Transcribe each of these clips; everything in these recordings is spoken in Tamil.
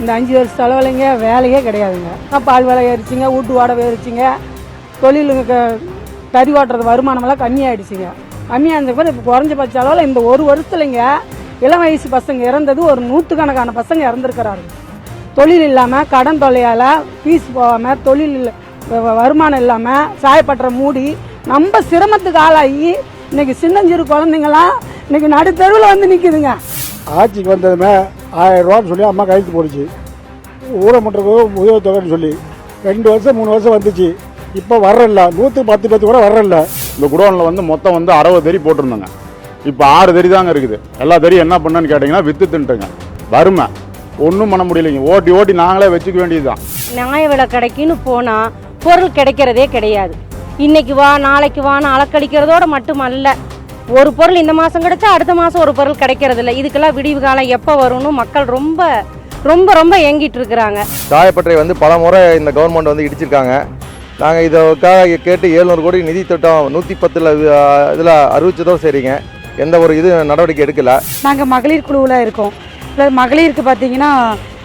இந்த 5 வருஷ செலவுலைங்க வேலையே கிடையாதுங்க. பால் விலை ஏறிச்சிங்க, வீட்டு வாடகை ஏறிச்சிங்க, தொழிலுக்கு கறி ஓட்டுறது வருமானமெல்லாம் கம்மியாகிடுச்சிங்க. கம்மியாக போது இப்போ குறைஞ்சபட்ச அளவில் இந்த ஒரு வருஷத்துலைங்க இளம் வயசு பசங்க இறந்தது ஒரு 100கணக்கான பசங்க இறந்துருக்கிறாரு. தொழில் இல்லாமல், கடன் தொல்லையால் ஃபீஸ் போகாமல், தொழில் வருமானம் இல்லாமல், சாயப்பட்டறை மூடி நம்ம சிரமத்துக்கு ஆளாகி இன்றைக்கி சின்னஞ்சிறு குழந்தைங்களாம் இன்றைக்கி நடுத்தருவில் வந்து நிற்குதுங்க. ஆட்சிக்கு வந்ததுமே 1000 ரூபான்னு சொல்லி அம்மா கையெழுத்து போடுச்சு. ஊரமற்றதுக்கு உதவித்தொகைன்னு சொல்லி 2 வருஷம் 3 வருஷம் வந்துச்சு. இப்போ வர்றல 110 கூட வர்றல. இந்த குடோனில் வந்து மொத்தம் வந்து 60 தறி போட்டிருந்தாங்க. இப்போ 6 தறி தாங்க இருக்குது. எல்லா தறி என்ன பண்ணேன்னு கேட்டிங்கன்னா விற்று தின்ட்டுங்க. வறுமை ஒன்றும் பண்ண முடியலைங்க. ஓட்டி ஓட்டி நாங்களே வச்சுக்க வேண்டியது தான். நியாய விலை கடைக்குன்னு போனால் பொருள் கிடைக்கிறதே கிடையாது. இன்னைக்கு வா நாளைக்கு வான்னு அலக்கடிக்கிறதோடு மட்டுமல்ல, ஒரு பொருள் இந்த மாதம் கிடைச்சா அடுத்த மாதம் ஒரு பொருள் கிடைக்கிறதில்ல. இதுக்கெல்லாம் விடிவு காலம் எப்போ வரும்னு மக்கள் ரொம்ப ரொம்ப ரொம்ப ஏங்கிட்டு இருக்கிறாங்க. சாயப்பட்டறை வந்து பல முறை இந்த கவர்மெண்ட் வந்து இடிச்சிருக்காங்க. நாங்கள் இதற்காக கேட்டு 700 கோடி நிதி திட்டம் 110 இதில் அறிவிச்சதோடு சரிங்க, எந்த ஒரு இது நடவடிக்கை எடுக்கலை. நாங்கள் மகளிர் குழுவில் இருக்கோம். ப்ளஸ் மகளிருக்கு பார்த்தீங்கன்னா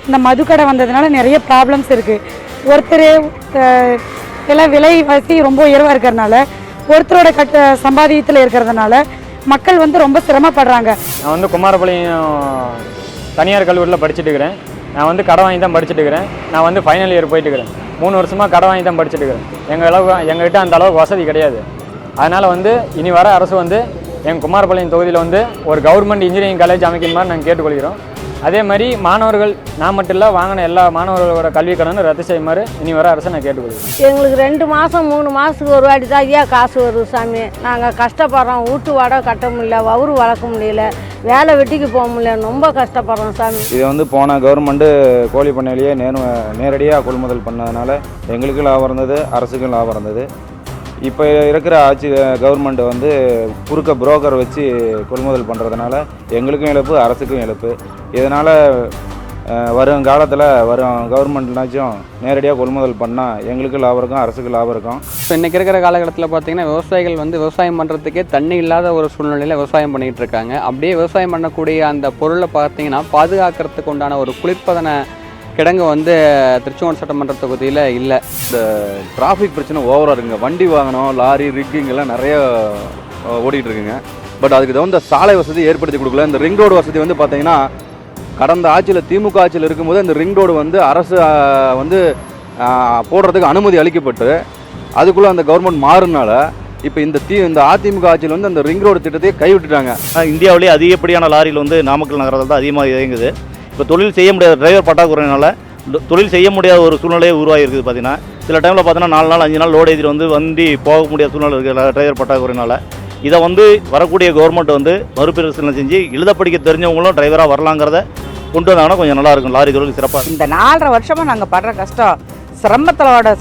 இந்த மதுக்கடை வந்ததுனால நிறைய ப்ராப்ளம்ஸ் இருக்குது. ஒருத்தர் எல்லாம் விலைவாசி ரொம்ப உயர்வாக இருக்கிறதுனால, ஒருத்தரோட சம்பாதியத்தில் இருக்கிறதுனால மக்கள் வந்து ரொம்ப சிரமப்படுறாங்க. நான் வந்து குமாரபாளையம் தனியார் கல்லூரியில் படிச்சுட்டு இருக்கிறேன். நான் வந்து கடை வாங்கி தான் படிச்சுட்டு இருக்கிறேன். நான் வந்து ஃபைனல் இயர் போயிட்டு இருக்கிறேன். 3 வருஷமாக கடை வாங்கி தான் படிச்சுட்டு இருக்கிறேன். எங்கள்கிட்ட அந்த அளவுக்கு வசதி கிடையாது. அதனால் வந்து இனி வர அரசு வந்து எங்கள் குமாரபாளையம் தொகுதியில் வந்து ஒரு கவர்மெண்ட் இன்ஜினியரிங் காலேஜ் அமைக்கிற மாதிரி நாங்கள் கேட்டுக்கொள்கிறோம். அதே மாதிரி மாணவர்கள் நான் மட்டும் இல்லை, வாங்கின எல்லா மாணவர்களோட கல்வி கடன் ரத்து செய்யுமாறு இனி வர அரசை நான் கேட்டுக்கொள்கிறேன். எங்களுக்கு 2 மாதம் 3 மாதத்துக்கு ஒரு வாட்டி தான் ஏன் காசு வருது சாமி. நாங்கள் கஷ்டப்படுறோம். வீட்டு வாடகை கட்ட முடியல, வவுறு வளர்க்க முடியல, வேலை வெட்டிக்கு போக முடியல, ரொம்ப கஷ்டப்படுறோம் சாமி. இது வந்து போன கவர்மெண்ட்டு கோழி பண்ணையிலேயே நேரடியாக கொள்முதல் பண்ணதுனால எங்களுக்கும் லாபம் இருந்தது, அரசுக்கும் லாபம் இருந்தது. இப்போ இருக்கிற ஆட்சி கவர்மெண்ட் வந்து குறுக்க புரோக்கர் வச்சு கொள்முதல் பண்ணுறதுனால எங்களுக்கும் இழப்பு, அரசுக்கும் இழப்பு. இதனால் வரும் காலத்தில் கவர்மெண்ட்னாச்சும் நேரடியாக கொள்முதல் பண்ணால் எங்களுக்கும் லாபம் இருக்கும், அரசுக்கு லாபம் இருக்கும். இப்போ இன்றைக்கி இருக்கிற காலகட்டத்தில் பார்த்திங்கன்னா விவசாயிகள் வந்து விவசாயம் பண்ணுறதுக்கே தண்ணி இல்லாத ஒரு சூழ்நிலையில் விவசாயம் பண்ணிகிட்டு இருக்காங்க. அப்படியே விவசாயம் பண்ணக்கூடிய அந்த பொருளை பார்த்திங்கன்னா பாதுகாக்கிறதுக்கு உண்டான ஒரு குளிர்பதன கிடங்கு வந்து திருச்செங்கோடு சட்டமன்ற தொகுதியில் இல்லை. இந்த டிராஃபிக் பிரச்சனை ஓவராக இருக்குங்க. வண்டி வாகனம், லாரி, ரிக்கிங்கெல்லாம் நிறைய ஓடிட்டு இருக்குங்க. பட் அதுக்கு தகுந்த சாலை வசதி ஏற்படுத்தி கொடுக்கல. இந்த ரிங் ரோடு வசதி வந்து பார்த்திங்கன்னா கடந்த ஆட்சியில் திமுக ஆட்சியில் இருக்கும்போது இந்த ரிங் ரோடு வந்து அரசு வந்து போடுறதுக்கு அனுமதி அளிக்கப்பட்டு அதுக்குள்ளே அந்த கவர்மெண்ட் மாறுனால இப்போ இந்த அதிமுக ஆட்சியில் வந்து அந்த ரிங் ரோடு திட்டத்தையே கைவிட்டுட்டாங்க. இந்தியாவிலேயே அதிகப்படியான லாரியில் வந்து நாமக்கல் நகரத்தில் தான் அதிகமாக இயங்குது. இப்போ தொழில் செய்ய முடியாத டிரைவர் பற்றாக்குறையினால தொழில் செய்ய முடியாத ஒரு சூழ்நிலையே உருவாகிருக்குது. பார்த்தீங்கன்னா சில டைமில் பார்த்தீங்கன்னா 4 நாள் 5 நாள் லோடு ஏற்றிட்டு வந்து வண்டி போக முடியாத சூழ்நிலை இருக்கிற டிரைவர் பற்றாக்குறையினால இதை வந்து வரக்கூடிய கவர்மெண்ட் வந்து மறுபரிசீலனை செஞ்சு எழுத படிக்க தெரிஞ்சவங்களும் டிரைவராக வரலாங்கிறத கொண்டு வந்தாங்கன்னா கொஞ்சம் நல்லாயிருக்கும். லாரி தொழில் சிறப்பாக. இந்த 4.5 வருஷமாக நாங்கள் படுற கஷ்டம்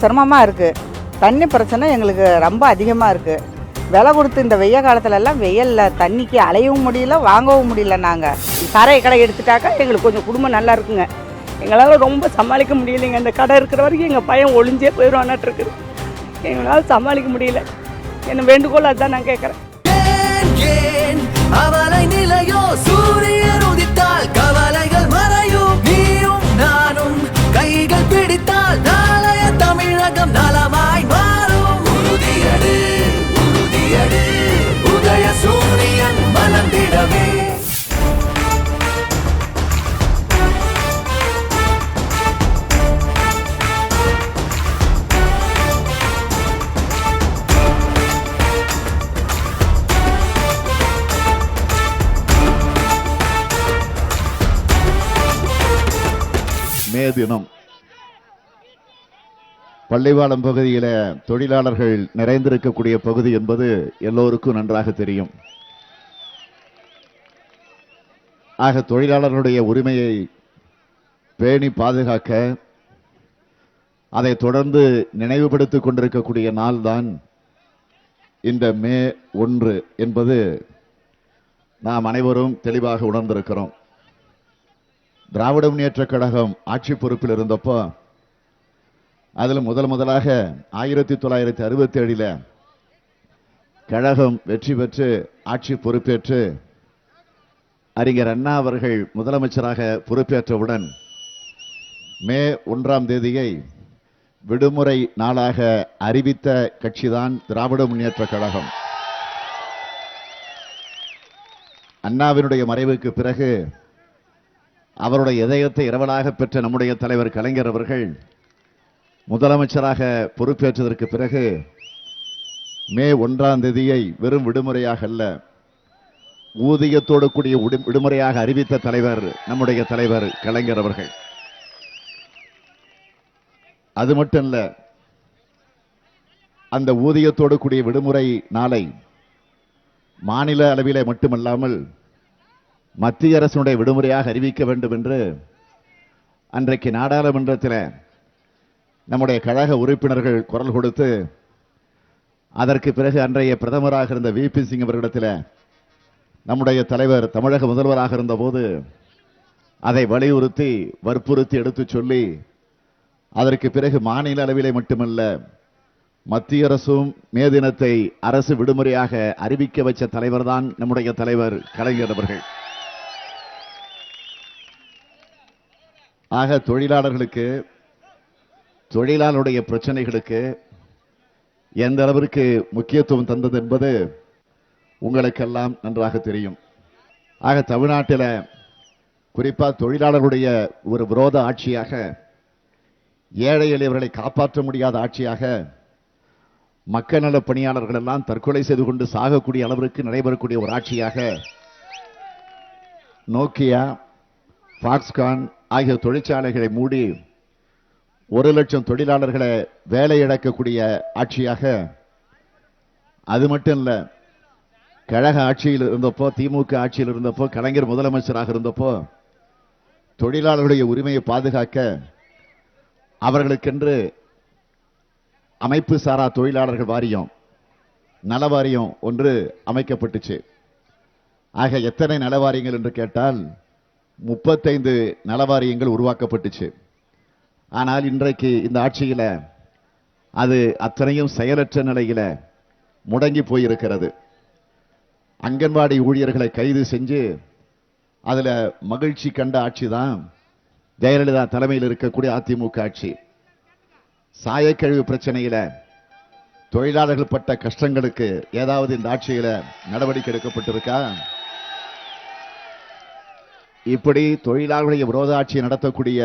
சிரமமாக இருக்குது. தண்ணி பிரச்சனை எங்களுக்கு ரொம்ப அதிகமாக இருக்குது. விலை கொடுத்து இந்த வெய்ய காலத்துலலாம் வெயிலில் தண்ணிக்கு அலையவும் முடியல, வாங்கவும் முடியல. நாங்கள் கரை கடை எடுத்துட்டாக்கா எங்களுக்கு கொஞ்சம் குடும்பம் நல்லா இருக்குங்க. எங்களால் ரொம்ப சமாளிக்க முடியலைங்க. இந்த கடை இருக்கிற வரைக்கும் எங்கள் பையன் ஒளிஞ்சே போயிடுவானாட்டு இருக்குது. எங்களால் சமாளிக்க முடியல. என்ன வேண்டுகோள் அதுதான் நான் கேட்குறேன். கவலைகள் மறையும், நீயும் நானும் கைகள் பிடித்தால் நாளைய தமிழகம் நலமாய் மாறும். உறுதியடு உறுதியடு உதய சூரியன் மலர்ந்திடவே. மே தினம் பள்ளிவாளம் பகுதியில் தொழிலாளர்கள் நிறைந்திருக்கக்கூடிய பகுதி என்பது எல்லோருக்கும் நன்றாக தெரியும். ஆக தொழிலாளர்களுடைய உரிமையை பேணி பாதுகாக்க அதை தொடர்ந்து நினைவுபடுத்திக் கொண்டிருக்கக்கூடிய நாள்தான் இந்த மே 1 என்பது நாம் அனைவரும் தெளிவாக உணர்ந்திருக்கிறோம். திராவிட முன்னேற்றக் கழகம் ஆட்சி பொறுப்பில் இருந்தப்போ அதில் முதலாக 1967 கழகம் வெற்றி பெற்று ஆட்சி பொறுப்பேற்று அறிஞர் அண்ணா அவர்கள் முதலமைச்சராக பொறுப்பேற்றவுடன் மே 1ஆம் தேதியை விடுமுறை நாளாக அறிவித்த கட்சிதான் திராவிட முன்னேற்றக் கழகம். அண்ணாவினுடைய மறைவுக்கு பிறகு அவருடைய இதயத்தை இரவலாக பெற்ற நம்முடைய தலைவர் கலைஞர் அவர்கள் முதலமைச்சராக பொறுப்பேற்றதற்கு பிறகு மே 1ஆம் தேதியை வெறும் விடுமுறையாக அல்ல, ஊதியத்தோடு கூடிய விடுமுறையாக அறிவித்த தலைவர் நம்முடைய தலைவர் கலைஞர் அவர்கள். அது மட்டும் இல்ல, அந்த ஊதியத்தோடு கூடிய விடுமுறை நாளை மாநில அளவிலே மட்டுமல்லாமல் மத்திய அரசுடைய விடுமுறையாக அறிவிக்க வேண்டும் என்று அன்றைக்கு நாடாளுமன்றத்தில் நம்முடைய கழக உறுப்பினர்கள் குரல் கொடுத்து, அதற்கு பிறகு அன்றைய பிரதமராக இருந்த VP சிங் அவர்களிடத்தில் நம்முடைய தலைவர் தமிழக முதல்வராக இருந்தபோது அதை வலியுறுத்தி வற்புறுத்தி எடுத்து சொல்லி, அதற்கு பிறகு மாநில அளவிலே மட்டுமல்ல மத்திய அரசும் மே தினத்தை அரசு விடுமுறையாக அறிவிக்க வச்ச தலைவர் தான் நம்முடைய தலைவர் கலைஞர் அவர்கள். ஆக தொழிலாளர்களுக்கு, தொழிலாளருடைய பிரச்சனைகளுக்கு எந்த அளவிற்கு முக்கியத்துவம் தந்தது என்பது உங்களுக்கெல்லாம் நன்றாக தெரியும். ஆக தமிழ்நாட்டில் குறிப்பா தொழிலாளர்களுடைய ஒரு விரோத ஆட்சியாக, ஏழை எளியவர்களை காப்பாற்ற முடியாத ஆட்சியாக, மக்கள் நல பணியாளர்கள் எல்லாம் தற்கொலை செய்து கொண்டு சாகக்கூடிய அளவிற்கு நடைபெறக்கூடிய ஒரு ஆட்சியாக நோக்கியா, பாக்ஸ்கான் ஆகிய தொழிற்சாலைகளை மூடி 1,00,000 தொழிலாளர்களை வேலை இழக்கக்கூடிய ஆட்சியாக, அது மட்டும் இல்ல, கழக ஆட்சியில் இருந்தப்போ, திமுக ஆட்சியில் இருந்தப்போ, கலைஞர் முதலமைச்சராக இருந்தப்போ தொழிலாளர்களுடைய உரிமையை பாதுகாக்க அவர்களுக்கென்று அமைப்பு சாரா தொழிலாளர்கள் வாரியம், நல வாரியம் ஒன்று அமைக்கப்பட்டுச்சு. ஆக எத்தனை நலவாரியங்கள் என்று கேட்டால் 35 நலவாரியங்கள் உருவாக்கப்பட்டுச்சு. ஆனால் இன்றைக்கு இந்த ஆட்சியில் அது அத்தனையும் செயலற்ற நிலையில முடங்கி போயிருக்கிறது. அங்கன்வாடி ஊழியர்களை கைது செஞ்சு அதுல மகிழ்ச்சி கண்ட ஆட்சி தான் ஜெயலலிதா தலைமையில் இருக்கக்கூடிய அதிமுக ஆட்சி. சாயக்கழிவு பிரச்சனையில தொழிலாளர்கள் பட்ட கஷ்டங்களுக்கு ஏதாவது இந்த ஆட்சியில நடவடிக்கை எடுக்கப்பட்டிருக்கா? இப்படி தொழிலாளர்களுடைய விரோத ஆட்சியை நடத்தக்கூடிய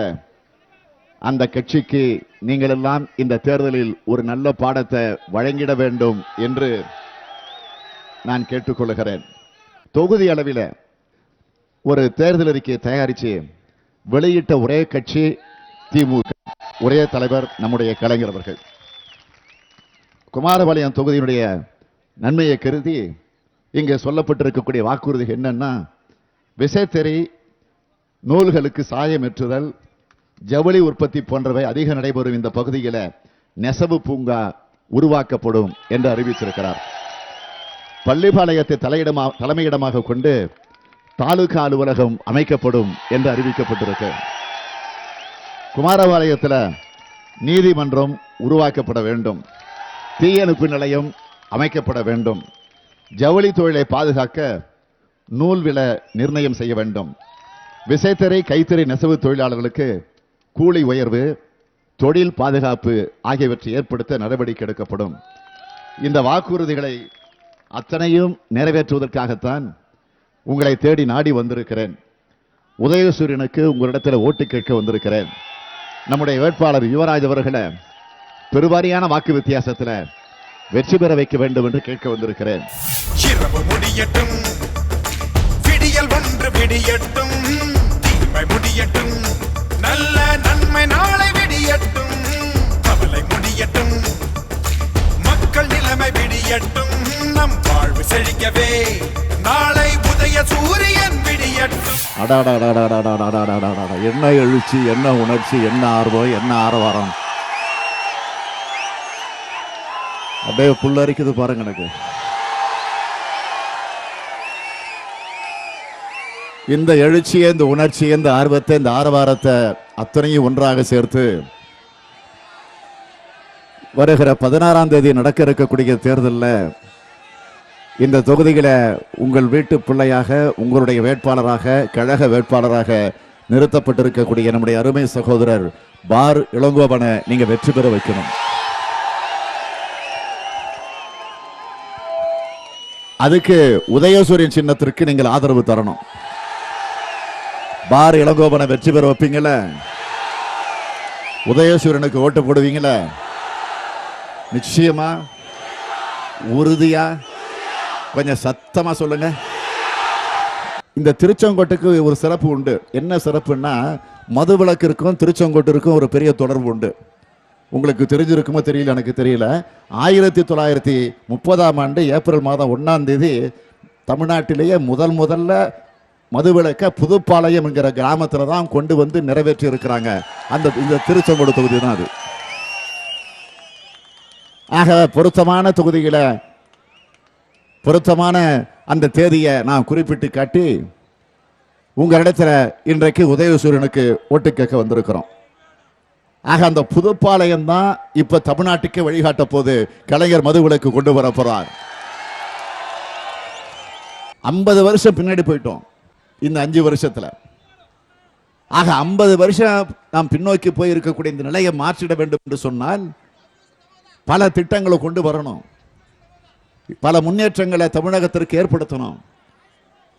அந்த கட்சிக்கு நீங்கள் எல்லாம் இந்த தேர்தலில் ஒரு நல்ல பாடத்தை வழங்கிட வேண்டும் என்று நான் கேட்டுக்கொள்கிறேன். தொகுதி அளவில் ஒரு தேர்தல் அறிக்கையை தயாரித்து வெளியிட்ட ஒரே கட்சி திமுக, ஒரே தலைவர் நம்முடைய கலைஞர் அவர்கள். குமாரபாளையம் தொகுதியினுடைய நன்மையை கருதி இங்கே சொல்லப்பட்டிருக்கக்கூடிய வாக்குறுதி என்னன்னா, விசைத்தறி, நூல்களுக்கு சாயமேற்றுதல், ஜவுளி உற்பத்தி போன்றவை அதிக நடைபெறும் இந்த பகுதியில் நெசவு பூங்கா உருவாக்கப்படும் என்று அறிவித்திருக்கிறார். பள்ளிப்பாளையத்தை தலைமையிடமாக கொண்டு தாலுகா அலுவலகம் அமைக்கப்படும் என்று அறிவிக்கப்பட்டிருக்கு. குமாரபாளையத்தில் நீதிமன்றம் உருவாக்கப்பட வேண்டும், தீயணைப்பு நிலையம் அமைக்கப்பட வேண்டும், ஜவுளி தொழிலை பாதுகாக்க நூல் விலை நிர்ணயம் செய்ய வேண்டும், விசைத்தறி, கைத்தறி, நெசவு தொழிலாளர்களுக்கு கூலி உயர்வு, தொழில் பாதுகாப்பு ஆகியவற்றை ஏற்படுத்த நடவடிக்கை எடுக்கப்படும். இந்த வாக்குறுதிகளை அத்தனையும் நிறைவேற்றுவதற்காகத்தான் உங்களை தேடி நாடி வந்திருக்கிறேன். உதயசூரியனுக்கு உங்களிடத்தில் ஓட்டு கேட்க வந்திருக்கிறேன். நம்முடைய வேட்பாளர் யுவராஜ் அவர்களை பெருவாரியான வாக்கு வித்தியாசத்தில் வெற்றி பெற வைக்க வேண்டும் என்று கேட்க வந்திருக்கிறேன். இரவு முடியட்டும், விடியல் ஒன்று விடியட்டும், தீமை முடியட்டும், நல்ல நன்மை நாளை விடியட்டும், கவலை முடியட்டும், மக்கள் நிலைமை விடியட்டும், நம் வாழ்வு செழிக்கவே நாளை உதய சூரியன் விடியட்டும். என்ன எழுச்சி, என்ன உணர்ச்சி, என்ன ஆர்வம், என்ன ஆரவாரம்! அப்படியே புல்லரிக்குது பாருங்க. எனக்கு இந்த எழுச்சியை, இந்த உணர்ச்சியை, இந்த ஆர்வத்தை, இந்த ஆரவாரத்தை அத்தனையும் ஒன்றாக சேர்த்து வருகிற 16ஆம் தேதி நடக்க இருக்கக்கூடிய தேர்தலில் இந்த தொகுதிகளை உங்கள் வீட்டு பிள்ளையாக, உங்களுடைய வேட்பாளராக, கழக வேட்பாளராக நிறுத்தப்பட்டிருக்கக்கூடிய நம்முடைய அருமை சகோதரர் பார் இளங்கோவனை நீங்க வெற்றி பெற வைக்கணும். அதுக்கு உதயசூரியன் சின்னத்திற்கு நீங்கள் ஆதரவு தரணும். பார் இளங்கோவனை வெற்றி பெற வைப்பீங்கள, உதயசூரியனுக்கு ஓட்டு போடுவீங்கள, நிச்சயமா, உறுதியா, கொஞ்சம் சத்தமா சொல்லுங்க. இந்த திருச்செங்கோட்டுக்கு ஒரு சிறப்பு உண்டு. என்ன சிறப்புன்னா, மதுவிலக்கிற்கும் திருச்செங்கோட்டிற்கும் ஒரு பெரிய தொடர்பு உண்டு. உங்களுக்கு தெரிஞ்சிருக்குமோ தெரியல, எனக்கு தெரியல. 1930ஆம் ஆண்டு ஏப்ரல் மாதம் 1ஆம் தேதி தமிழ்நாட்டிலேயே முதல்ல மதுவிலக்க புதுப்பாளையம் என்கிற கிராமத்தில் தான் கொண்டு வந்து நிறைவேற்றி இருக்கிறாங்க. இந்த திருச்செங்கோடு தொகுதி தான் அது. ஆக பொருத்தமான தொகுதிகளை, பொருத்தமான அந்த தேதியை நான் குறிப்பிட்டு காட்டி உங்களிடத்துல இன்றைக்கு உதயசூரியனுக்கு ஓட்டு கேட்க வந்திருக்கிறோம். ஆக அந்த புதுப்பாளையம் தான் இப்ப தமிழ்நாட்டுக்கு வழிகாட்ட போது கலைஞர் மதுவிலக்கு கொண்டு வர போறார். 50 வருஷம் பின்னாடி போயிட்டோம் இந்த 5 வருஷத்துல. ஆக 50 வருஷம் நாம் பின்னோக்கி போய் இருக்கக்கூடிய இந்த நிலையை மாற்றிட வேண்டும் என்று சொன்னால் பல திட்டங்களை கொண்டு வரணும், பல முன்னேற்றங்களை தமிழகத்திற்கு ஏற்படுத்தணும்.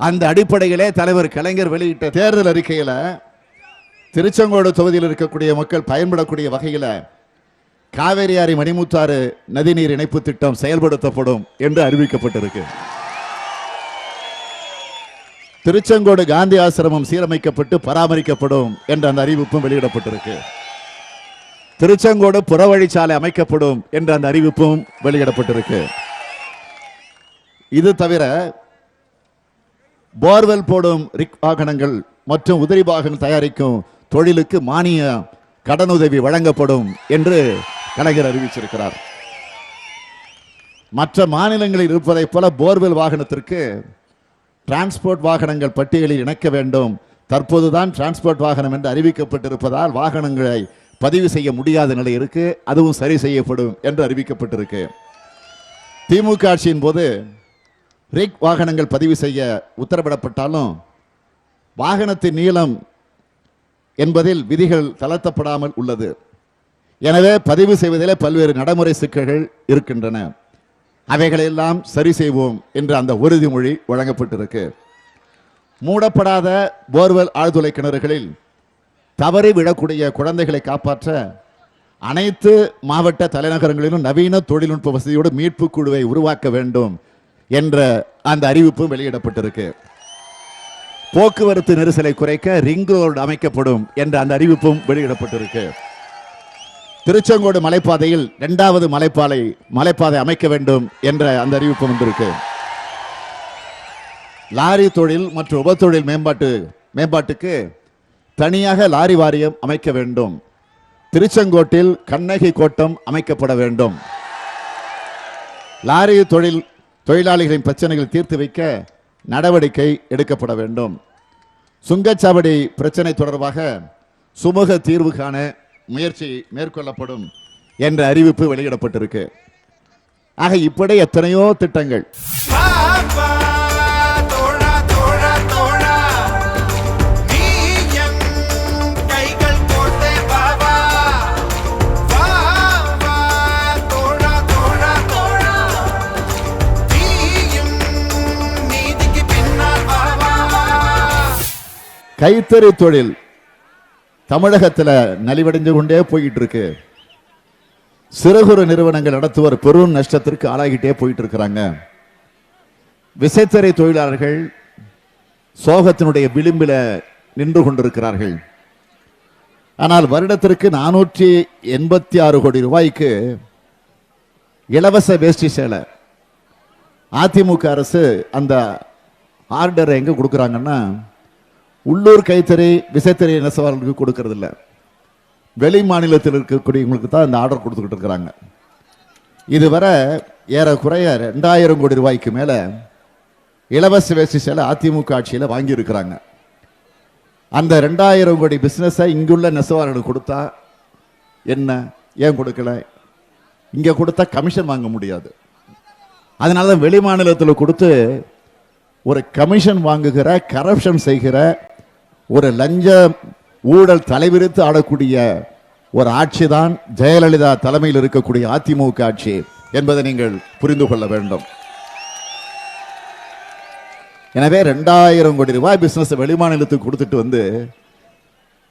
அந்த அடிப்படையிலே தலைவர் கலைஞர் வெளியிட்ட தேர்தல் அறிக்கையில திருச்செங்கோடு தொகுதியில் இருக்கக்கூடிய மக்கள் பயன்படக்கூடிய வகையில் காவேரியாறு மணிமுத்தாறு நதிநீர் இணைப்பு திட்டம் செயல்படுத்தப்படும் என்று அறிவிக்கப்பட்டிருக்கு. திருச்செங்கோடு காந்தி ஆசிரமம் சீரமைக்கப்பட்டு பராமரிக்கப்படும் என்ற அந்த அறிவிப்பும் வெளியிடப்பட்டிருக்கு. திருச்செங்கோடு புறவழிச்சாலை அமைக்கப்படும் என்ற அந்த அறிவிப்பும் வெளியிடப்பட்டிருக்கு. இது தவிர போர்வெல் போடும் ரிக் வாகனங்கள் மற்றும் உதிரி வாகனம் தயாரிக்கும் தொழிலுக்கு மானிய கடனுதவி வழங்கப்படும் என்று கலைஞர் அறிவிச்சிருக்கிறார். மற்ற மாநிலங்களில் இருப்பதைப் போல போர்வெல் வாகனத்திற்கு டிரான்ஸ்போர்ட் வாகனங்கள் பட்டியலில் இணைக்க வேண்டும். தற்போதுதான் டிரான்ஸ்போர்ட் வாகனம் என்று அறிவிக்கப்பட்டிருப்பதால் வாகனங்களை பதிவு செய்ய முடியாத நிலை இருக்கு. அதுவும் சரி செய்யப்படும் என்று அறிவிக்கப்பட்டிருக்கு. திமுக ஆட்சியின் போது ரிக் வாகனங்கள் பதிவு செய்ய உத்தரவிடப்பட்டாலும் வாகனத்தின் நீளம் என்பதில் விதிகள் தளர்த்தப்படாமல் உள்ளது. எனவே பதிவு செய்வதிலே பல்வேறு நடைமுறை சிக்கல்கள் இருக்கின்றன. அவைகளெல்லாம் சரி செய்வோம் என்று அந்த உறுதிமொழி வழங்கப்பட்டிருக்கு. மூடப்படாத போர்வெல் ஆழ்துளை கிணறுகளில் தவறி விழக்கூடிய குழந்தைகளை காப்பாற்ற அனைத்து மாவட்ட தலைநகரங்களிலும் நவீன தொழில்நுட்ப வசதியோடு மீட்பு குழுவை உருவாக்க வேண்டும் என்ற அந்த அறிவிப்பும் வெளியிடப்பட்டிருக்கு. போக்குவரத்து நெரிசலை குறைக்க ரிங் ரோடு அமைக்கப்படும் என்ற அந்த அறிவிப்பும் வெளியிடப்பட்டிருக்கு. திருச்செங்கோடு மலைப்பாதையில் 2வது மலைப்பாதை அமைக்க வேண்டும் என்ற அந்த அறிவிப்பு வந்திருக்கு. லாரி தொழில் மற்றும் உபத்தொழில் மேம்பாட்டுக்கு தனியாக லாரி வாரியம் அமைக்க வேண்டும். திருச்செங்கோட்டில் கண்ணகி கோட்டம் அமைக்கப்பட வேண்டும். லாரி தொழிலாளிகளின் பிரச்சனைகள் தீர்த்து வைக்க நடவடிக்கை எடுக்கப்பட வேண்டும். சுங்கச்சாவடி பிரச்சனை தொடர்பாக சுமூக தீர்வு காண முயற்சி மேற்கொள்ளப்படும் என்ற அறிவிப்பு வெளியிடப்பட்டிருக்கு. ஆக இப்படி எத்தனையோ திட்டங்கள். கைத்தறி தொழில் தமிழகத்தில் நலிவடைந்து கொண்டே போயிட்டு இருக்கு. சிறு குறு நிறுவனங்கள் நடத்துவர் பெரும் நஷ்டத்திற்கு ஆளாகிட்டே போயிட்டு இருக்கிறாங்க. விசைத்தறி தொழிலாளர்கள் சோகத்தினுடைய விளிம்பில் நின்று கொண்டிருக்கிறார்கள். ஆனால் வருடத்திற்கு 486 கோடி ரூபாய்க்கு இலவச வேஷ்டி சேலை அதிமுக அரசு அந்த ஆர்டரை எங்க கொடுக்குறாங்கன்னா உள்ளூர் கைத்தறி விசைத்தறி நெசவாளர்களுக்கு கொடுக்கறது இல்லை, வெளி மாநிலத்தில் இருக்கக்கூடியவங்களுக்கு தான் இந்த ஆர்டர் கொடுத்துக்கிட்டு இருக்கிறாங்க. இதுவரை ஏறக்குறைய 2000 கோடி ரூபாய்க்கு மேல இலவச வேஷ்டி சேலை அதிமுக ஆட்சியில் வாங்கி இருக்கிறாங்க. அந்த 2000 கோடி பிசினஸை இங்குள்ள நெசவாளர்களுக்கு கொடுத்தா என்ன, ஏன் கொடுக்கல? இங்க கொடுத்தா கமிஷன் வாங்க முடியாது. அதனால வெளி மாநிலத்தில் கொடுத்து ஒரு கமிஷன் வாங்குகிற, கரப்ஷன் செய்கிற ஒரு லஞ்ச ஊழல் தலைவிரித்து ஆடக்கூடிய ஒரு ஆட்சி தான் ஜெயலலிதா தலைமையில் இருக்கக்கூடிய அதிமுக ஆட்சி என்பதை நீங்கள் புரிந்து கொள்ள வேண்டும். எனவே 2000 கோடி ரூபாய் பிசினஸ் வெளிமாநிலத்துக்கு கொடுத்துட்டு வந்து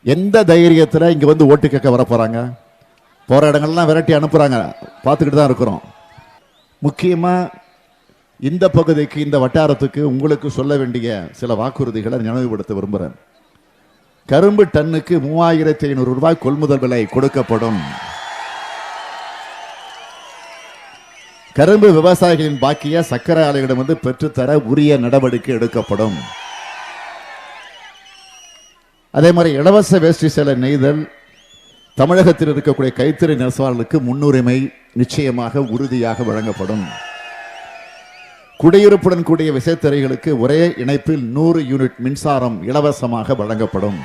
எந்த தைரியத்தில் இங்க வந்து ஓட்டு கேட்க வர போறாங்க? போற இடங்கள்லாம் விரட்டி அனுப்புறாங்க, பார்த்துக்கிட்டு தான் இருக்கிறோம். முக்கியமா இந்த பகுதிக்கு, இந்த வட்டாரத்துக்கு உங்களுக்கு சொல்ல வேண்டிய சில வாக்குறுதிகளை நினைவுபடுத்த விரும்புகிறேன். கரும்பு டன்னுக்கு 3500 ரூபாய் கொள்முதல் விலை கொடுக்கப்படும். கரும்பு விவசாயிகளின் பாக்கிய சர்க்கரை ஆலையிடம் வந்து பெற்றுத்தர உரிய நடவடிக்கை எடுக்கப்படும். அதே மாதிரி இலவச வேஷ்டி சேலை நெய்தல் தமிழகத்தில் இருக்கக்கூடிய கைத்தறி நெசவாளர்களுக்கு முன்னுரிமை நிச்சயமாக உறுதியாக வழங்கப்படும். குடியிருப்புடன் கூடிய விசைத்தறிகளுக்கு ஒரே இணைப்பில் 100 யூனிட் மின்சாரம் இலவசமாக வழங்கப்படும்.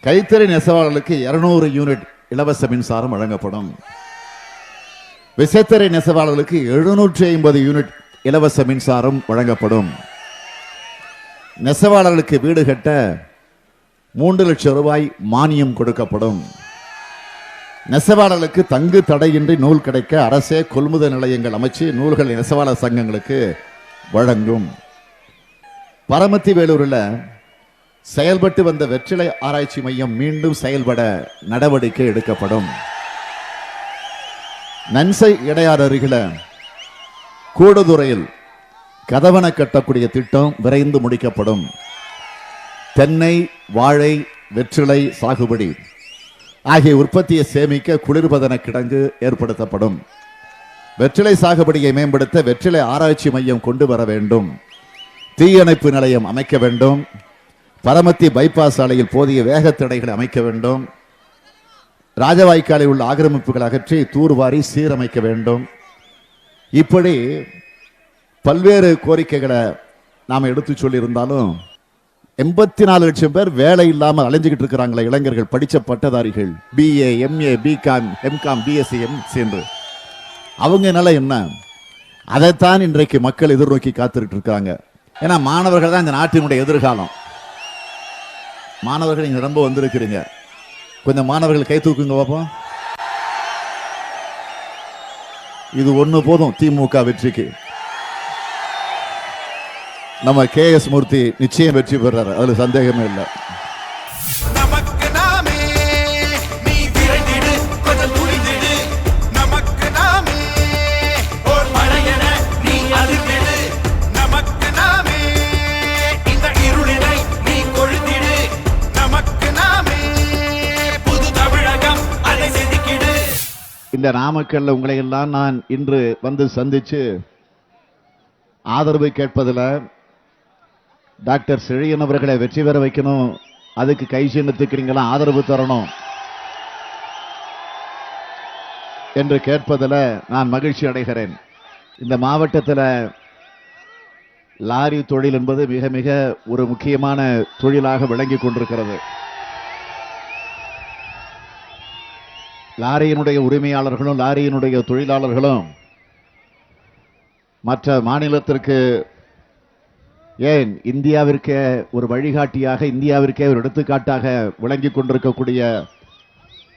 கைத்தறி நெசவாளர்களுக்கு 200 யூனிட் இலவச மின்சாரம் வழங்கப்படும். விசைத்தறி நெசவாளர்களுக்கு 750 யூனிட் இலவச மின்சாரம் வழங்கப்படும். நெசவாளர்களுக்கு வீடு கட்ட 3 லட்சம் ரூபாய் மானியம் கொடுக்கப்படும். நெசவாளர்களுக்கு தங்கு தடையின்றி நூல் கிடைக்க அரசே கொள்முதல் நிலையங்கள் அமைச்சு நூல்கள் நெசவாளர் சங்கங்களுக்கு வழங்கும். பரமத்தி வேலூரில் செயல்பட்டு வந்த வெற்றிலை ஆராய்ச்சி மையம் மீண்டும் செயல்பட நடவடிக்கை எடுக்கப்படும். நன்சை இடையாறு அருகில கூடுதுறையில் கதவணை கட்டக்கூடிய திட்டம் விரைந்து முடிக்கப்படும். தென்னை, வாழை, வெற்றிலை சாகுபடி ஆகிய உற்பத்தியை சேமிக்க குளிர்பதன கிடங்கு ஏற்படுத்தப்படும். வெற்றிலை சாகுபடியை மேம்படுத்த வெற்றிலை ஆராய்ச்சி மையம் கொண்டு வர வேண்டும். தீயணைப்பு நிலையம் அமைக்க வேண்டும். பரமத்தி பைபாஸ் சாலையில் போதிய வேகத்தடைகளை அமைக்க வேண்டும். ராஜவாய்க்காலில் உள்ள ஆக்கிரமிப்புகளை அகற்றி தூர்வாரி சீரமைக்க வேண்டும். இப்படி பல்வேறு கோரிக்கைகளை நாம் எடுத்து சொல்லியிருந்தாலும் 84 லட்சம் பேர் வேலை இல்லாமல் அலைஞ்சுக்கிட்டு இருக்கிறாங்களே இளைஞர்கள், படித்த பட்டதாரிகள், BA, MA, BCom, MCom, BSc, MC என்று. அவங்க நிலை என்ன? அதைத்தான் இன்றைக்கு மக்கள் எதிர்நோக்கி காத்துக்கிட்டு இருக்காங்க. ஏன்னா மாணவர்கள் தான் இந்த நாட்டினுடைய எதிர்காலம். மாணவர்கள் இங்க ரொம்ப வந்திருக்கிறீங்க. கொஞ்சம் மாணவர்கள் கை தூக்குங்க பார்ப்போம். இது ஒண்ணு போதும் திமுக வெற்றிக்கு. நம்ம KS மூர்த்தி நிச்சயம் வெற்றி பெறாரு, அதுல சந்தேகமே இல்லை. நமக்கு நாமே நீ விரைந்திடு, கொஞ்சம் துணிந்திடு. நமக்கு நாமே ஓர் மழையென நீ அதிர்ந்திடு. நமக்கு நாமே இந்த இருளினை நீ கொழுந்திடு. நமக்கு நாமே புது தமிழகம் அதை செதுக்கிடு. இந்த நாமக்கல்ல உங்களை எல்லாம் நான் இன்று வந்து சந்திச்சு ஆதரவு கேட்பதில் டாக்டர் செழியன் அவர்களை வெற்றி பெற வைக்கணும், அதுக்கு கை சின்னத்துக்கு நீங்களாம் ஆதரவு தரணும் என்று கேட்பதில் நான் மகிழ்ச்சி அடைகிறேன். இந்த மாவட்டத்தில் லாரி தொழில் என்பது மிக மிக ஒரு முக்கியமான தொழிலாக விளங்கி கொண்டிருக்கிறது. லாரியினுடைய உரிமையாளர்களும் லாரியினுடைய தொழிலாளர்களும் மற்ற மாநிலத்திற்கு, ஏன் இந்தியாவிற்கே ஒரு வழிகாட்டியாக, இந்தியாவிற்கே ஒரு எடுத்துக்காட்டாக விளங்கி கொண்டிருக்கக்கூடிய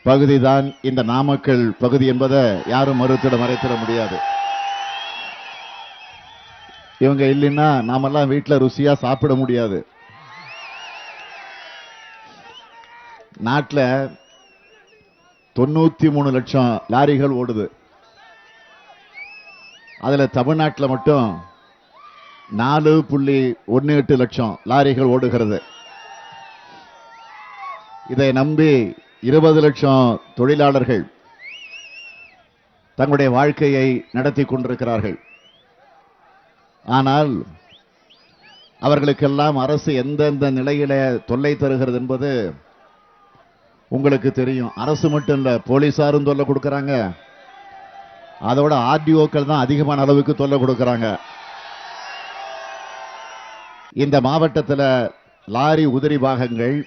பகுதி தான் இந்த நாமக்கல் பகுதி என்பதை யாரும் மறைத்திட முடியாது. இவங்க இல்லைன்னா நாமெல்லாம் வீட்டில் ருசியா சாப்பிட முடியாது. நாட்டில் 93 லட்சம் லாரிகள் ஓடுது. அதுல தமிழ்நாட்டில் மட்டும் 4.18 லட்சம் லாரிகள் ஓடுகிறது. இதை நம்பி 20 லட்சம் தொழிலாளர்கள் தங்களுடைய வாழ்க்கையை நடத்தி கொண்டிருக்கிறார்கள். ஆனால் அவர்களுக்கெல்லாம் அரசு எந்தெந்த நிலையில தொல்லை தருகிறது என்பது உங்களுக்கு தெரியும். அரசு மட்டும் இல்ல, போலீசாரும் தொல்லை கொடுக்கறாங்க. அதோட RDOக்கள் தான் அதிகமான அளவுக்கு தொல்லை கொடுக்கறாங்க. இந்த மாவட்டத்தில் லாரி உதிரி பாகங்கள்,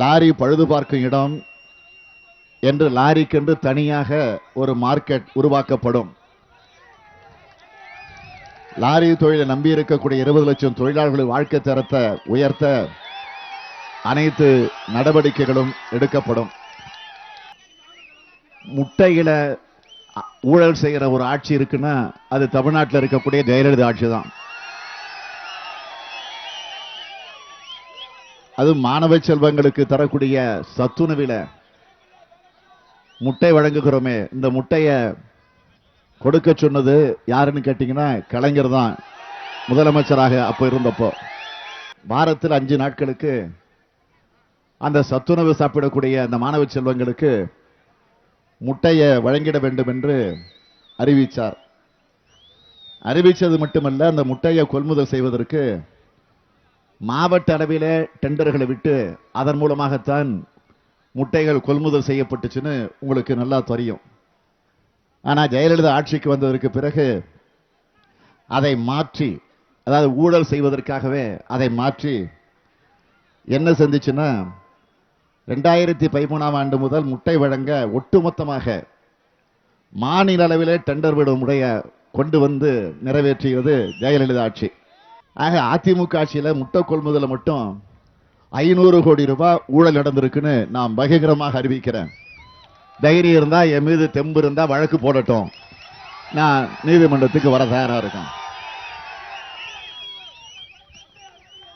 லாரி பழுது பார்க்கும் இடம் என்று லாரிக்கென்று தனியாக ஒரு மார்க்கெட் உருவாக்கப்படும். லாரி தொழிலை நம்பி இருக்கக்கூடிய 20 லட்சம் தொழிலாளர்களின் வாழ்க்கை தரத்தை உயர்த்த அனைத்து நடவடிக்கைகளும் எடுக்கப்படும். முட்டையில ஊழல் செய்கிற ஒரு ஆட்சி இருக்குன்னா அது தமிழ்நாட்டில் இருக்கக்கூடிய ஜெயலலிதா ஆட்சி தான். அது மாணவ செல்வங்களுக்கு தரக்கூடிய சத்துணவில முட்டை வழங்குகிறோமே, இந்த முட்டைய கொடுக்க சொன்னது யாருன்னு கேட்டீங்கன்னா கலைஞர் தான், முதலமைச்சராக அப்போ இருந்தப்போ. வாரத்தில் 5 நாட்களுக்கு அந்த சத்துணவு சாப்பிடக்கூடிய அந்த மாணவ செல்வங்களுக்கு முட்டையை வழங்கிட வேண்டும் என்று அறிவித்தார். அறிவித்தது மட்டுமல்ல, அந்த முட்டையை கொள்முதல் செய்வதற்கு மாவட்ட அளவிலே டெண்டர்களை விட்டு அதன் மூலமாகத்தான் முட்டைகள் கொள்முதல் செய்யப்பட்டுச்சுன்னு உங்களுக்கு நல்லா தெரியும். ஆனால் ஜெயலலிதா ஆட்சிக்கு வந்ததற்கு பிறகு அதை மாற்றி, அதாவது ஊழல் செய்வதற்காகவே அதை மாற்றி என்ன செஞ்சுச்சுன்னா 2013ஆம் ஆண்டு முதல் முட்டை வழங்க ஒட்டுமொத்தமாக மாநில அளவிலே டெண்டர் விடும் முறையை கொண்டு வந்து நிறைவேற்றியது ஜெயலலிதா ஆட்சி. ஆக அதிமுக ஆட்சியில் முட்டை கொள்முதல மட்டும் 500 கோடி ரூபாய் ஊழல் நடந்திருக்குன்னு நான் பகிரங்கமாக அறிவிக்கிறேன். தைரியம் இருந்தா, என் மீது தெம்பு இருந்தா வழக்கு போடட்டும், நான் நீதிமன்றத்துக்கு வர தயாரா இருக்கேன்.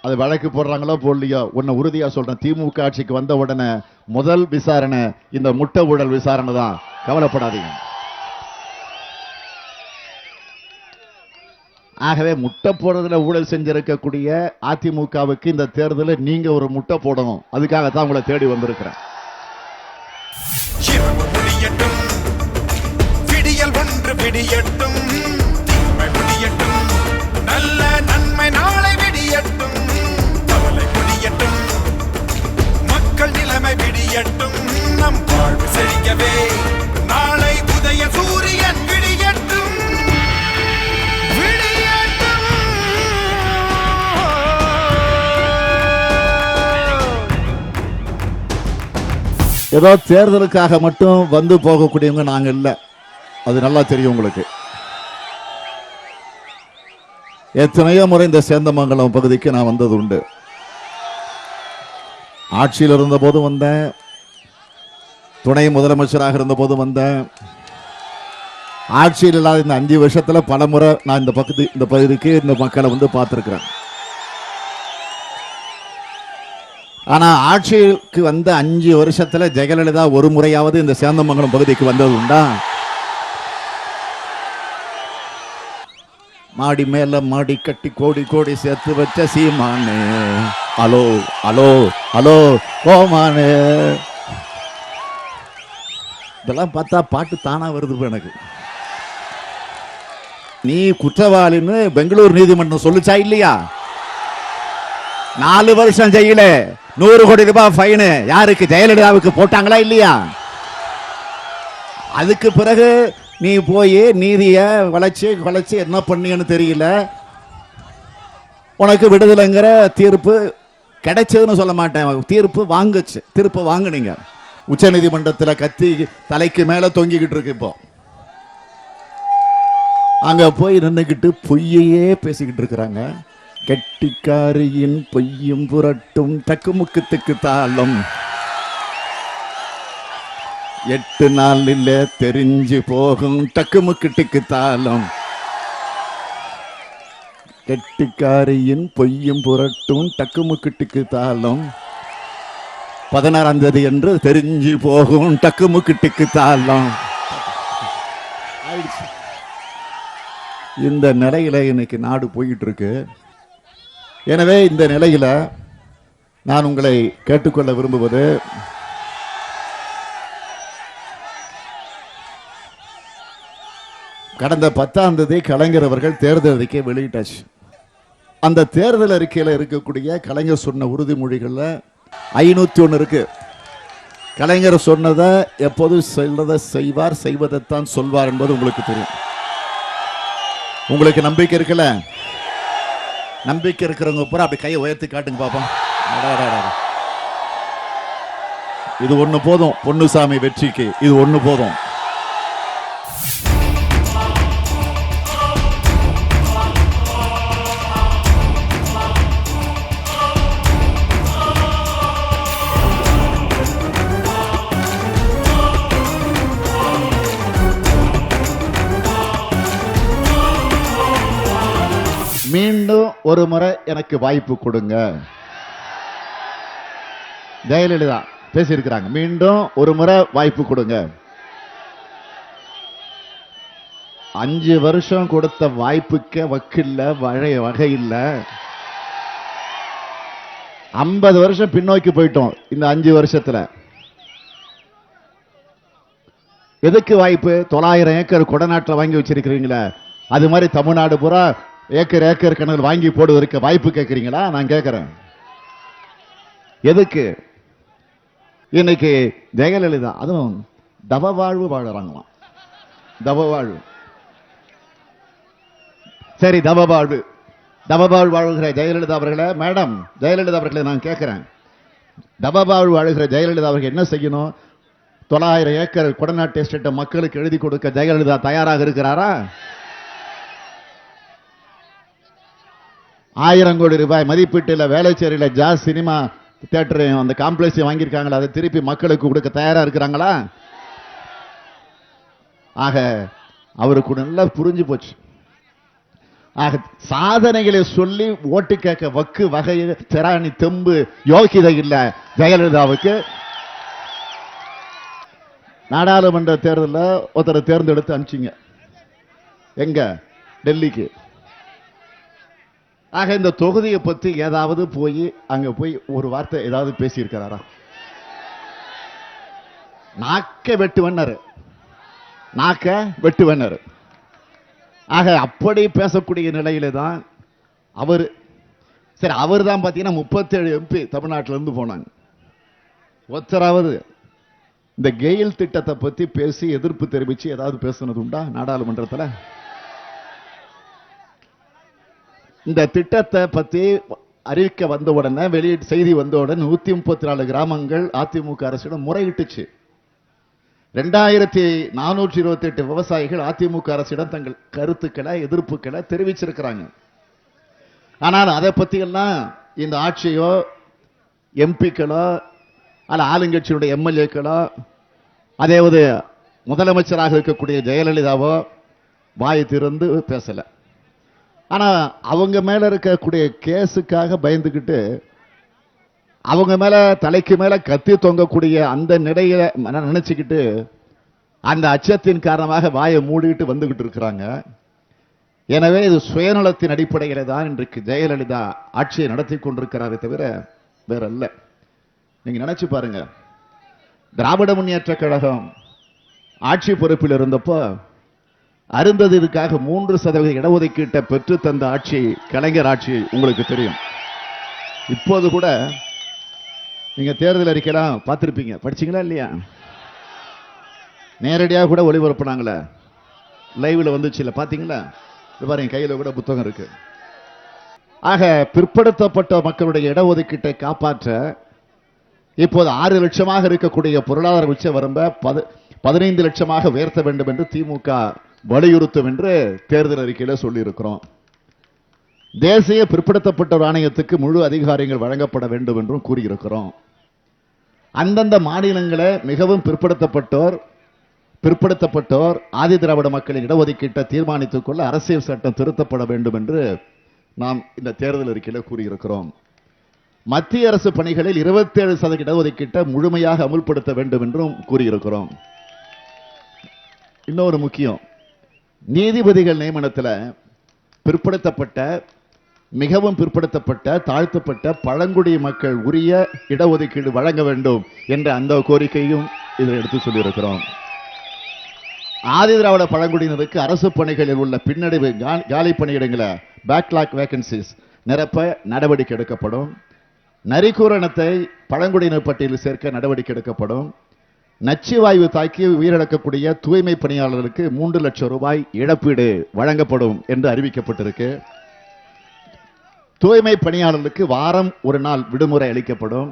அது வழக்கு போடுறாங்களோ போடலையோ, உன்னை உறுதியா சொல்றேன், திமுக ஆட்சிக்கு வந்த உடனே முதல் விசாரணை இந்த முட்டை ஊழல் விசாரணை தான், கவலைப்படாதீங்க. ஆகவே முட்டை போடுறதுல ஊழல் செஞ்சிருக்கக்கூடிய அதிமுகவுக்கு இந்த தேர்தலில் நீங்க ஒரு முட்டை போடணும், அதுக்காகத்தான் உங்களை தேடி வந்திருக்கிறேன். விடியல் ஒன்று விடியட்டும், தீமை விடியட்டும், நல்ல நன்மை நாளை விடியட்டும், கவலை விடியட்டும், மக்கள் நிலைமை விடியட்டும், நம் வாழ்வு செழிக்கவே நாளை உதய சூரியன் விடியட்டும். ஏதோ தேர்தலுக்காக மட்டும் வந்து போகக்கூடியவங்க நாங்க இல்ல, அது நல்லா தெரியும் உங்களுக்கு. எத்தனையோ முறை இந்த சேந்தமங்கலம் பகுதிக்கு நான் வந்தது உண்டு. ஆட்சியில் இருந்த போது வந்தேன், துணை முதலமைச்சராக இருந்த போது வந்தேன். ஆட்சியில் இல்லாத இந்த 5 வருஷத்துல பல முறை நான் இந்த பகுதிக்கு இந்த மக்களை வந்து பார்த்திருக்கிறேன். ஆனா ஆட்சிக்கு வந்த 5 வருஷத்துல ஜெயலலிதா ஒரு முறையாவது இந்த சேந்தமங்கலம் பகுதிக்கு வந்தது உண்டா? மாடி மேல மாடி கட்டி கோடி கோடி சேர்த்து வச்ச சீமானே, அலோ அலோ அலோ கோமானே. இதெல்லாம் பார்த்தா பாட்டு தானா வருது எனக்கு. நீ குற்றவாளின்னு பெங்களூர் நீதிமன்றம் சொல்லுச்சா இல்லையா? 4 வருஷம் ஜெயில, 100 கோடி ரூபாய் ஃபைனு யாருக்கு? ஜெயலலிதாவுக்கு போட்டாங்களா இல்லையா? அதுக்கு பிறகு நீ போய் நீதியை வளைச்சு என்ன பண்ணீங்கன்னு தெரியல. உனக்கு விடுதலைங்கிற தீர்ப்பு கிடைச்சதுன்னு சொல்ல மாட்டேன், தீர்ப்பு வாங்குனீங்க. உச்ச நீதிமன்றத்தில் கத்தி தலைக்கு மேல தொங்கிக்கிட்டு இருக்கு. இப்போ அங்க போய் நின்றுக்கிட்டு பொய்யையே பேசிக்கிட்டு இருக்கிறாங்க. கெட்டிக்காரியின் பொய்யும் புரட்டும் தக்குமுக்கு தாளம் 8 நாளில் தெரிஞ்சு போகும் டக்குமுக்கு தாளம். கெட்டிக்காரியின் பொய்யும் புரட்டும் டக்குமுக்கு தாளம் 16ஆம் தேதி என்று தெரிஞ்சு போகும் டக்குமுக்கு தாளம். இந்த நிலையில இன்னைக்கு நாடு போயிட்டு இருக்கு. எனவே இந்த நிலையில நான் உங்களை கேட்டுக்கொள்ள விரும்புவது, கடந்த 10ஆம் தேதி கலைஞர் அவர்கள் தேர்தல் அறிக்கை வெளியிட்டாச்சு. அந்த தேர்தல் அறிக்கையில் இருக்கக்கூடிய கலைஞர் சொன்ன உறுதிமொழிகள்ல 501 இருக்கு. கலைஞர் சொன்னதை எப்போதும் சொல்றதை செய்வார், செய்வதைத்தான் சொல்வார் என்பது உங்களுக்கு தெரியும். உங்களுக்கு நம்பிக்கை இருக்குல்ல? நம்பிக்கை இருக்கிறவங்க பூரா அப்படி கையை உயர்த்தி காட்டுங்க பாப்போம். இது ஒண்ணு போதும், பொன்னுசாமி வெற்றிக்கு இது ஒண்ணு போதும். ஒரு முறை எனக்கு வாய்ப்பு கொடுங்க. ஜெயலலிதா பேசியிருக்கிறாங்க, மீண்டும் ஒரு முறை வாய்ப்பு கொடுங்க. 5 வருஷம் கொடுத்த வாய்ப்புக்கு வக்கில்ல, வகை இல்ல. 50 வருஷம் பின்னோக்கி போயிட்டோம் இந்த 5 வருஷத்துல. எதுக்கு வாய்ப்பு? 900 ஏக்கர் கொடநாட்டில் வாங்கி வச்சிருக்கிறீங்களா, அது மாதிரி தமிழ்நாடு பூரா ஏக்கர் ஏக்கர் கணக்கில் வாங்கி போடுவதற்கு வாய்ப்பு கேட்கிறீங்களா? நான் கேட்கிறேன், எதுக்கு? இன்னைக்கு ஜெயலலிதா அதுவும் தவ வாழ்வு வாழறாங்களாம். தவ வாழ்வு, சரி, தவ வாழ்வு வாழுகிற ஜெயலலிதா அவர்களே, மேடம் ஜெயலலிதா அவர்களை நான் கேட்கிறேன், தவ வாழ்வு வாழுகிற ஜெயலலிதா அவர்கள் என்ன செய்யணும்? 900 ஏக்கர் கொடநாட்டு எஸ்டேட்டை மக்களுக்கு எழுதி கொடுக்க ஜெயலலிதா தயாராக இருக்கிறாரா? 1000 கோடி ரூபாய் மதிப்பீட்டில் வேலைச்சேரியில் ஜாஸ் சினிமா தியேட்டரையும் அந்த காம்ப்ளெக்ஸையும் வாங்கியிருக்காங்களா, அதை திருப்பி மக்களுக்கு கொடுக்க தயாரா இருக்கிறாங்களா? ஆக அவருக்கு நல்லா புரிஞ்சு போச்சு. ஆக சாதனைகளை சொல்லி ஓட்டு கேட்க வக்கு வகை திராணி தெம்பு யோகிதை இல்ல ஜெயலலிதாவுக்கு. நாடாளுமன்ற தேர்தலில் ஒருத்தரை தேர்ந்தெடுத்து அனுப்பிச்சிங்க எங்க, டெல்லிக்கு. ஆக இந்த தொகுதியை பத்தி ஏதாவது போய் அங்க போய் ஒரு வார்த்தை ஏதாவது பேசியிருக்கிறாரா? நாக்க வெட்டுவனர். ஆக அப்படி பேசக்கூடிய நிலையில தான் அவர். சரி, அவர் தான் பாத்தீங்கன்னா 37 MP தமிழ்நாட்டில இருந்து போனாங்க. ஒருத்தராவது இந்த கெயில் திட்டத்தை பத்தி பேசி எதிர்ப்பு தெரிவிச்சு ஏதாவது பேசுனது உண்டா நாடாளுமன்றத்தில்? இந்த திட்டத்தை பத்தி அறிவிக்க வந்த உடனே, வெளியிட்டு செய்தி வந்த உடனே 134 கிராமங்கள் அதிமுக அரசிடம் முறையிட்டுச்சு. 2428 விவசாயிகள் அதிமுக அரசிடம் தங்கள் கருத்துக்களை, எதிர்ப்புகளை தெரிவிச்சிருக்கிறாங்க. ஆனால் அதை பத்தி எல்லாம் இந்த ஆட்சியோ, எம்பிக்களோ, அல்ல ஆளுங்கட்சியுடைய எம்எல்ஏக்களோ, அதேவது முதலமைச்சராக இருக்கக்கூடிய ஜெயலலிதாவோ வாய் திறந்து பேசல. ஆனா அவங்க மேல இருக்கக்கூடிய கேஸுக்காக பயந்துகிட்டு, அவங்க மேல தலைக்கு மேல கத்தி தொங்கக்கூடிய அந்த நிலையில நினைச்சுக்கிட்டு, அந்த அச்சத்தின் காரணமாக வாயை மூடிட்டு வந்துகிட்டு இருக்கிறாங்க. எனவே இது சுயநலத்தின் அடிப்படையில தான் இன்றைக்கு ஜெயலலிதா ஆட்சியை நடத்தி கொண்டிருக்கிறாரே தவிர வேற அல்ல. நீங்க நினைச்சு பாருங்க, திராவிட முன்னேற்ற கழகம் ஆட்சி பொறுப்பில் இருந்தப்போ அருந்ததிற்காக 3% இடஒதுக்கீட்டை பெற்று தந்த ஆட்சி கலைஞர் ஆட்சி உங்களுக்கு தெரியும். இப்போது கூட நீங்க தேர்தல் அறிக்கைலாம் பார்த்திருப்பீங்க, படிச்சீங்களா இல்லையா? நேரடியாக கூட ஒளிபரப்புனாங்களே, லைவ்ல வந்துச்சு இல்ல, பாத்தீங்களா? பாருங்க, கையில கூட புத்தகம் இருக்கு. ஆக பிற்படுத்தப்பட்ட மக்களுடைய இடஒதுக்கீட்டை காப்பாற்ற இப்போது 6 லட்சமாக இருக்கக்கூடிய பொருளாதார உச்ச வரம்பை 15 லட்சமாக உயர்த்த வேண்டும் என்று திமுக வலியுறுத்தும் என்று தேர்தல் அறிக்கையில சொல்லி இருக்கிறோம். தேசிய பிற்படுத்தப்பட்டோர் ஆணையத்துக்கு முழு அதிகாரங்கள் வழங்கப்பட வேண்டும் என்றும் கூறியிருக்கிறோம். அந்தந்த மாநிலங்களே மிகவும் பிற்படுத்தப்பட்டோர் ஆதி திராவிட மக்களின் இடஒதுக்கீட்டை தீர்மானித்துக் கொள்ள அரசியல் சட்டம் திருத்தப்பட வேண்டும் என்று நாம் இந்த தேர்தல் அறிக்கையில கூறியிருக்கிறோம். மத்திய அரசு பணிகளில் 27% இடஒதுக்கீட்டை முழுமையாக அமுல்படுத்த வேண்டும் என்றும் கூறியிருக்கிறோம். இன்னொரு முக்கியம், நீதிபதிகள் நியமனத்தில் மிகவும் பிற்படுத்தப்பட்ட தாழ்த்தப்பட்ட பழங்குடி மக்கள் உரிய இடஒதுக்கீடு வழங்க வேண்டும் என்ற அந்த கோரிக்கையும் இதில் எடுத்து சொல்லியிருக்கிறோம். ஆதி திராவிட பழங்குடியினருக்கு அரசு பணிகளில் உள்ள பின்னடைவு காலி பணியிடங்களை பேக்லாக் வேகன்சிஸ் நிரப்ப நடவடிக்கை எடுக்கப்படும். நரிக்கூரணத்தை பழங்குடியினர் பட்டியலில் சேர்க்க நடவடிக்கை எடுக்கப்படும். நச்சு வாயு தாக்கி உயிரிழக்கக்கூடிய தூய்மை பணியாளர்களுக்கு 3 லட்சம் ரூபாய் இழப்பீடு வழங்கப்படும் என்று அறிவிக்கப்பட்டிருக்கு. தூய்மை பணியாளர்களுக்கு வாரம் ஒரு நாள் விடுமுறை அளிக்கப்படும்.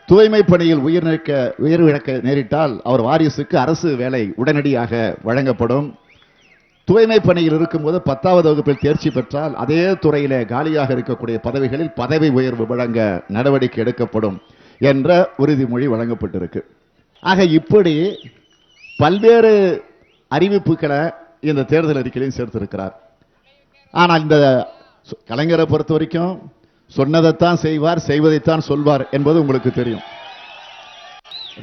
தூய்மை பணியில் உயிரிழக்க நேரிட்டால் அவர் வாரிசுக்கு அரசு வேலை உடனடியாக வழங்கப்படும். தூய்மை பணியில் இருக்கும்போது 10வது வகுப்பில் தேர்ச்சி பெற்றால் அதே துறையில காலியாக இருக்கக்கூடிய பதவிகளில் பதவி உயர்வு வழங்க நடவடிக்கை எடுக்கப்படும் என்ற உறுதிமொழி வழங்கப்பட்டிருக்கு. ஆக இப்படி பல்வேறு அறிவிப்புகளை இந்த தேர்தல் அறிக்கையிலும் சேர்த்திருக்கிறார். ஆனால் இந்த கலைஞரை பொறுத்த வரைக்கும் சொன்னதைத்தான் செய்வார், செய்வதைத்தான் சொல்வார் என்பது உங்களுக்கு தெரியும்.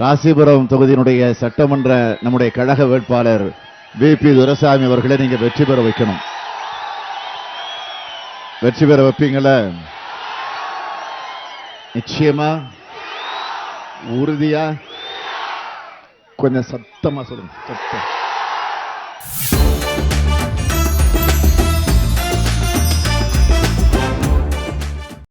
ராசிபுரம் தொகுதியினுடைய சட்டமன்ற நம்முடைய கழக வேட்பாளர் VP துரைசாமி அவர்களை நீங்க வெற்றி பெற வைக்கணும். வெற்றி பெற வைப்பீங்கள? நிச்சயமா, உறுதியா? கொஞ்சம் சத்தமா சொல்லுங்க. சத்தம்.